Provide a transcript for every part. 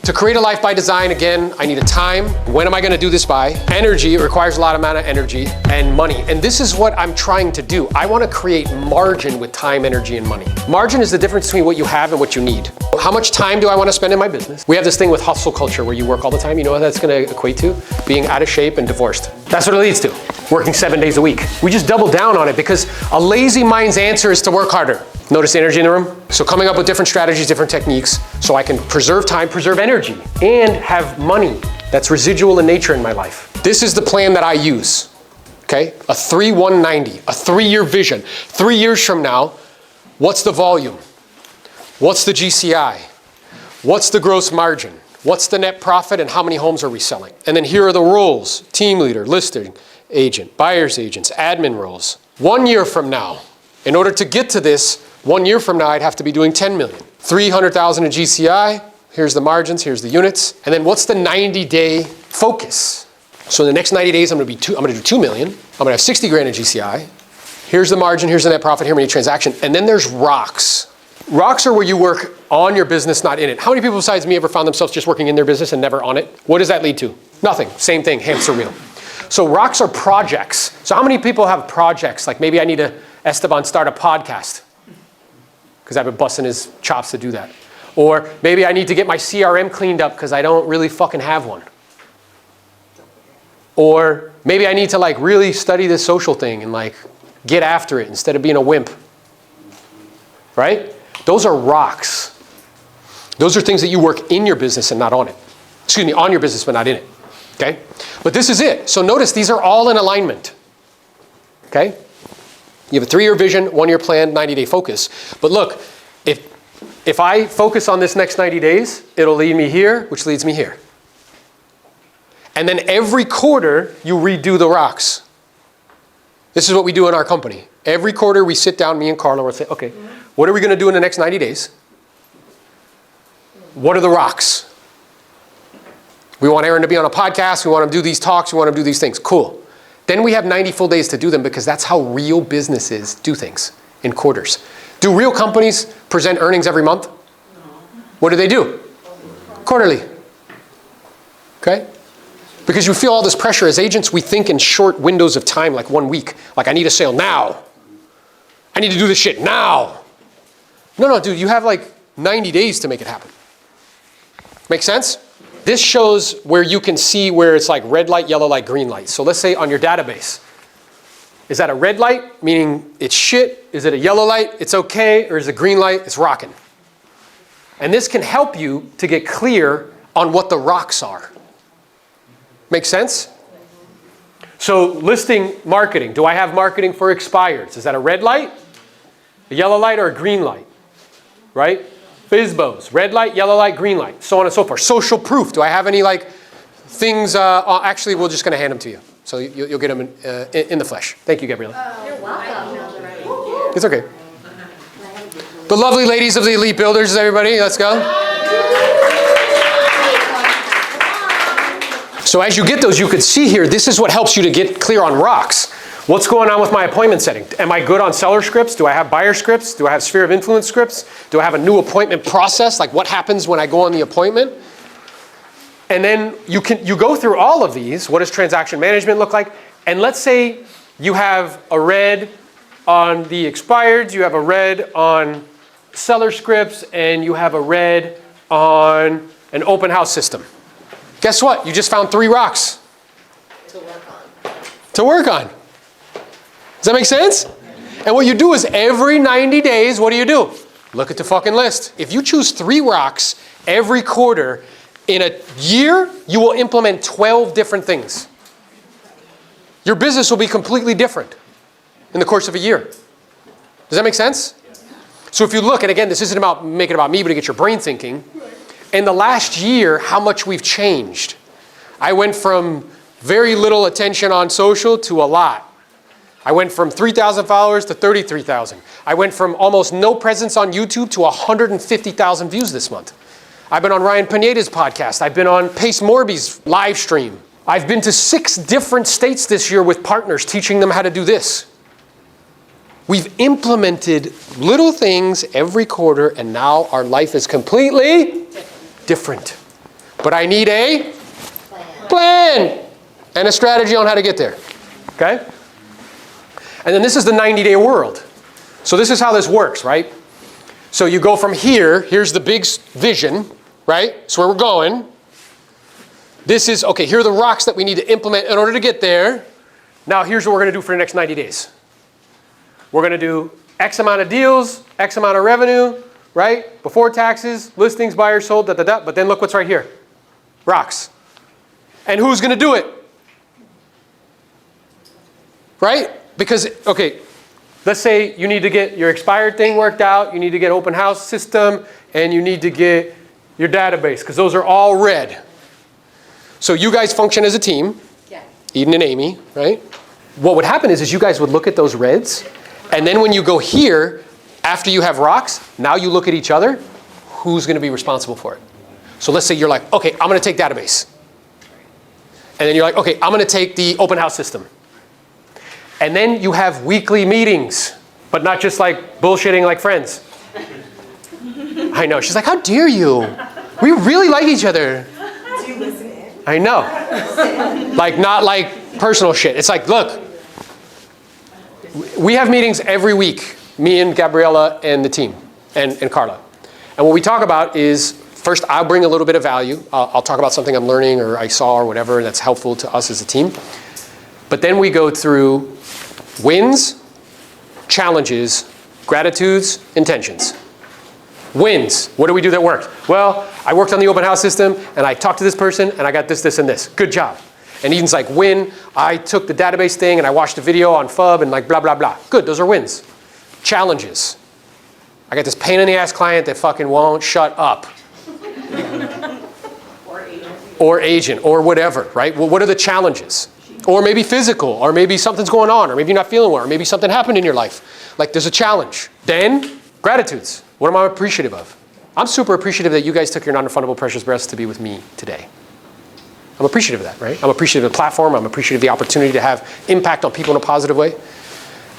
To create a life by design, again, I need a time. When am I gonna do this by? Energy, it requires a lot amount of energy, and money. And this is what I'm trying to do. I wanna create margin with time, energy, and money. Margin is the difference between what you have and what you need. How much time do I wanna spend in my business? We have this thing with hustle culture where you work all the time. You know what that's gonna equate to? Being out of shape and divorced. That's what it leads to. Working 7 days a week. We just double down on it because a lazy mind's answer is to work harder. Notice the energy in the room? So coming up with different strategies, different techniques, so I can preserve time, preserve energy, and have money that's residual in nature in my life. This is the plan that I use, okay? A 3-1-90, a 3-year vision. 3 years from now, what's the volume? What's the GCI? What's the gross margin? What's the net profit and how many homes are we selling? And then here are the roles: team leader, listing agent, buyer's agents, admin roles. 1 year from now, in order to get to this, 1 year from now, I'd have to be doing 10 million. 300,000 in GCI, here's the margins, here's the units. And then what's the 90-day focus? So in the next 90 days, I'm gonna do 2 million. I'm gonna have 60 grand in GCI. Here's the margin, here's the net profit, here many transaction. And then there's rocks. Rocks are where you work on your business, not in it. How many people besides me ever found themselves just working in their business and never on it? What does that lead to? Nothing, same thing, hamster wheel. So rocks are projects. So how many people have projects? Like maybe I need to, Esteban, start a podcast, because I've been busting his chops to do that. Or maybe I need to get my CRM cleaned up because I don't really fucking have one. Or maybe I need to like really study this social thing and like get after it instead of being a wimp. Right? Those are rocks. Those are things that you work in your business and not on it. Excuse me, on your business but not in it. Okay? But this is it. So notice these are all in alignment. Okay? You have a 3-year vision, 1-year plan, 90-day focus. But look, if I focus on this next 90 days, it'll lead me here, which leads me here. And then every quarter, you redo the rocks. This is what we do in our company. Every quarter, we sit down, me and Carla, we'll say, okay, what are we gonna do in the next 90 days? What are the rocks? We want Aaron to be on a podcast, we want him to do these talks, we want him to do these things. Cool. Then we have 90 full days to do them because that's how real businesses do things, in quarters. Do real companies present earnings every month? What do? Quarterly. Okay? Because you feel all this pressure. As agents, we think in short windows of time, like 1 week. Like I need a sale now. I need to do this shit now. No, dude, you have like 90 days to make it happen. Make sense? This shows where you can see where it's like red light, yellow light, green light. So let's say on your database, is that a red light, meaning it's shit? Is it a yellow light, it's okay? Or is it a green light, it's rocking? And this can help you to get clear on what the rocks are. Make sense? So listing marketing, do I have marketing for expireds? Is that a red light, a yellow light, or a green light? Right? FSBOs, red light, yellow light, green light, so on and so forth. Social proof, do I have any like things, actually we're just gonna hand them to you. So you'll get them in the flesh. Thank you, Gabriella. You're welcome. It's okay. The lovely ladies of the Elite Builders, everybody, let's go. So as you get those, you could see here, this is what helps you to get clear on rocks. What's going on with my appointment setting? Am I good on seller scripts? Do I have buyer scripts? Do I have sphere of influence scripts? Do I have a new appointment process? Like what happens when I go on the appointment? And then you go through all of these. What does transaction management look like? And let's say you have a red on the expireds, you have a red on seller scripts, and you have a red on an open house system. Guess what? You just found 3 rocks. To work on. Does that make sense? And what you do is every 90 days, what do? Look at the fucking list. If you choose 3 rocks every quarter, in a year, you will implement 12 different things. Your business will be completely different in the course of a year. Does that make sense? So if you look, and again, this isn't about making it about me, but to get your brain thinking. In the last year, how much we've changed. I went from very little attention on social to a lot. I went from 3,000 followers to 33,000. I went from almost no presence on YouTube to 150,000 views this month. I've been on Ryan Pineda's podcast. I've been on Pace Morby's live stream. I've been to 6 different states this year with partners teaching them how to do this. We've implemented little things every quarter, and now our life is completely different. But I need a plan and a strategy on how to get there. Okay? And then this is the 90-day world. So this is how this works, right? So you go from here, here's the big vision, right? That's where we're going. This is, okay, here are the rocks that we need to implement in order to get there. Now here's what we're going to do for the next 90 days. We're going to do X amount of deals, X amount of revenue, right? Before taxes, listings, buyers, sold, da-da-da. But then look what's right here. Rocks. And who's going to do it? Right? Because, okay, let's say you need to get your expired thing worked out, you need to get open house system, and you need to get your database, because those are all red. So you guys function as a team, Yeah. Eden and Amy, right? What would happen is you guys would look at those reds, and then when you go here, after you have rocks, now you look at each other, who's going to be responsible for it? So let's say you're like, okay, I'm going to take database. And then you're like, okay, I'm going to take the open house system. And then you have weekly meetings, but not just like bullshitting like friends. I know. She's like, how dare you? We really like each other. Do you listen in? I know. Like, not like personal shit. It's like, look, we have meetings every week, me and Gabriella and the team, and Carla. And what we talk about is, first, I'll bring a little bit of value. I'll talk about something I'm learning or I saw or whatever that's helpful to us as a team. But then we go through wins, challenges, gratitudes, intentions. Wins. What do we do that worked? Well, I worked on the open house system, and I talked to this person, and I got this, this, and this. Good job. And Eden's like, win. I took the database thing, and I watched a video on FUB, and like blah, blah, blah. Good. Those are wins. Challenges. I got this pain in the ass client that fucking won't shut up. Or agent, or whatever, right? Well, what are the challenges? Or maybe physical, or maybe something's going on, or maybe you're not feeling well, or maybe something happened in your life. Like there's a challenge. Then, gratitudes. What am I appreciative of? I'm super appreciative that you guys took your non-refundable precious breaths to be with me today. I'm appreciative of that, right? I'm appreciative of the platform. I'm appreciative of the opportunity to have impact on people in a positive way.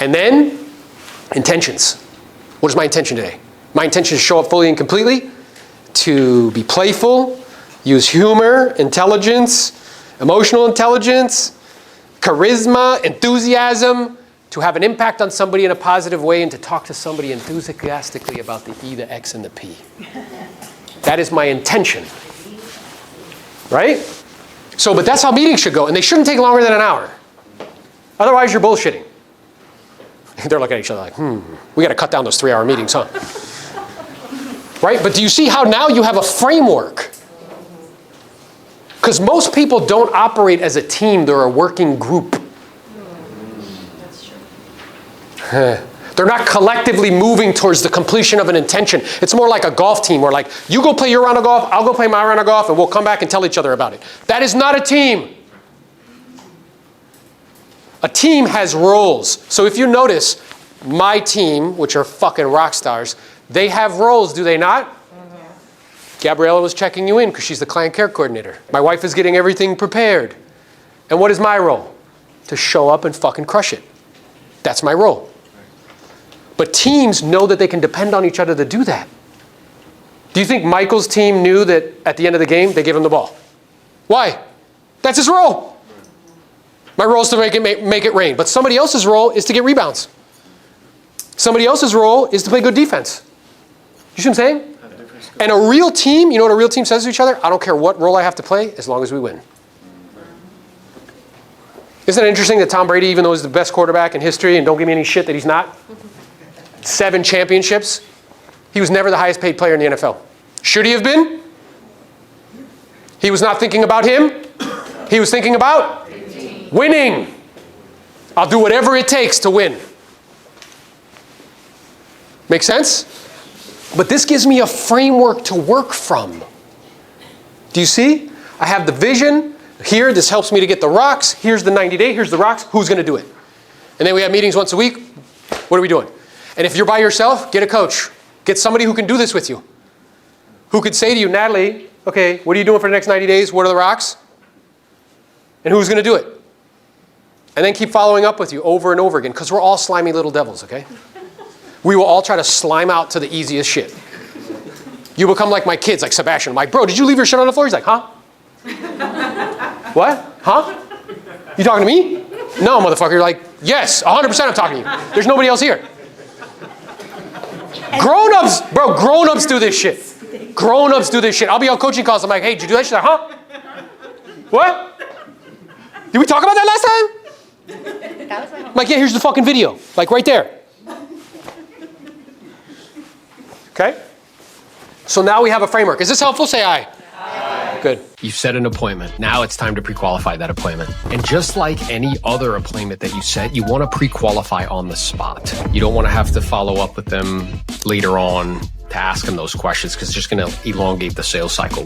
And then, intentions. What is my intention today? My intention is to show up fully and completely, to be playful, use humor, intelligence, emotional intelligence, charisma, enthusiasm, to have an impact on somebody in a positive way and to talk to somebody enthusiastically about the E, the X, and the P. That is my intention. Right? So, but that's how meetings should go, and they shouldn't take longer than an hour. Otherwise, you're bullshitting. They're looking at each other like, we got to cut down those 3-hour meetings, huh? Right? But do you see how now you have a framework? Because most people don't operate as a team, they're a working group. That's true. They're not collectively moving towards the completion of an intention. It's more like a golf team where like, you go play your round of golf, I'll go play my round of golf, and we'll come back and tell each other about it. That is not a team. A team has roles. So if you notice, my team, which are fucking rock stars, they have roles, do they not? Gabriella was checking you in because she's the client care coordinator. My wife is getting everything prepared. And what is my role? To show up and fucking crush it. That's my role. But teams know that they can depend on each other to do that. Do you think Michael's team knew that at the end of the game, they gave him the ball? Why? That's his role. My role is to make it rain. But somebody else's role is to get rebounds. Somebody else's role is to play good defense. You see what I'm saying? And a real team, you know what a real team says to each other? I don't care what role I have to play, as long as we win. Isn't it interesting that Tom Brady, even though he's the best quarterback in history, and don't give me any shit that he's not, 7 championships, he was never the highest paid player in the NFL. Should he have been? He was not thinking about him. He was thinking about winning. I'll do whatever it takes to win. Make sense? But this gives me a framework to work from. Do you see? I have the vision. Here, this helps me to get the rocks. Here's the 90-day. Here's the rocks. Who's going to do it? And then we have meetings once a week. What are we doing? And if you're by yourself, get a coach. Get somebody who can do this with you. Who could say to you, Natalie, okay, what are you doing for the next 90 days? What are the rocks? And who's going to do it? And then keep following up with you over and over again, because we're all slimy little devils, okay? We will all try to slime out to the easiest shit. You become like my kids, like Sebastian. I'm like, bro, did you leave your shit on the floor? He's like, huh? What? Huh? You talking to me? No, motherfucker. You're like, yes, 100% I'm talking to you. There's nobody else here. Grown-ups, bro, grown-ups do this shit. Grown-ups do this shit. I'll be on coaching calls. I'm like, hey, did you do that? She's like, huh? What? Did we talk about that last time? I'm like, yeah, here's the fucking video. Like right there. Okay? So now we have a framework. Is this helpful? Say aye. Aye. Good. You've set an appointment. Now it's time to pre-qualify that appointment. And just like any other appointment that you set, you want to pre-qualify on the spot. You don't want to have to follow up with them later on to ask them those questions because it's just going to elongate the sales cycle.